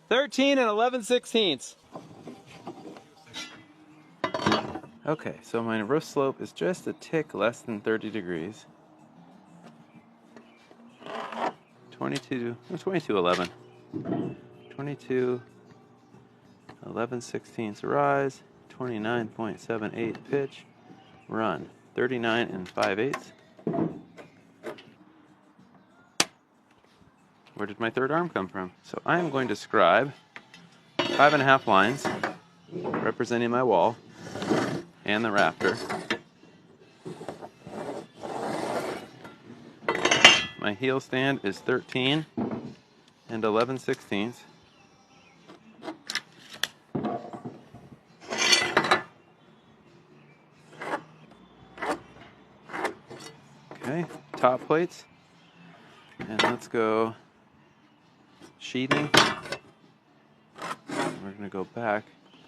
13 and 11/16. Okay, so my roof slope is just a tick less than 30 degrees. 22:11. 22:11/16 rise, 29.78 pitch, run, 39 and 5/8. Where did my third arm come from? So I am going to scribe 5.5 lines representing my wall and the rafter. My heel stand is 13 and 11/16. Okay, top plates. And let's go sheathing. We're going to go back.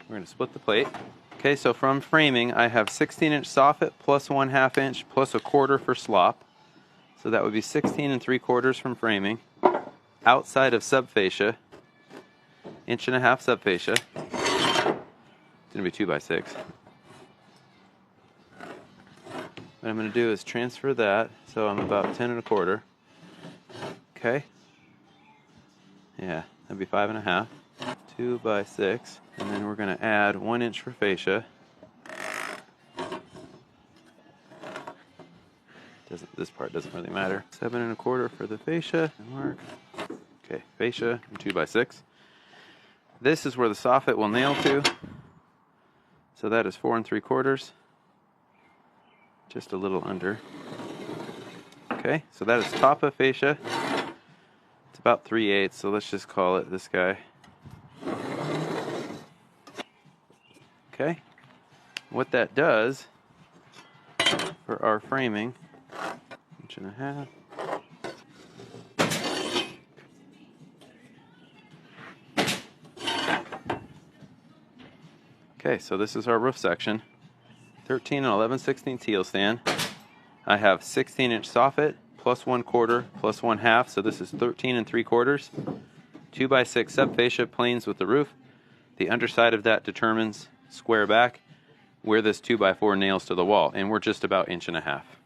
We're going to split the plate. Okay, so from framing, I have 16-inch soffit plus 1/2 inch plus 1/4 for slop. So that would be 16 3/4 from framing. Outside of subfascia, 1.5 inch subfascia. It's going to be 2x6. What I'm going to do is transfer that, so I'm about 10 1/4. Okay. Yeah, that'd be 5.5. 2x6, and then we're going to add 1 inch for fascia. This part doesn't really matter. 7 1/4 for the fascia. Mark. Okay, fascia and 2x6. This is where the soffit will nail to. So that is 4 3/4. Just a little under. Okay, so that is top of fascia. It's about 3/8, so let's just call it this guy. Okay, what that does for our framing, 1.5 inch. Okay, so this is our roof section. 13 and 11/16 heel stand. I have 16-inch soffit plus 1/4 plus 1/2, so this is 13 3/4. 2x6 subfascia planes with the roof. The underside of that determines square back where this 2x4 nails to the wall, and we're just about 1.5 inches.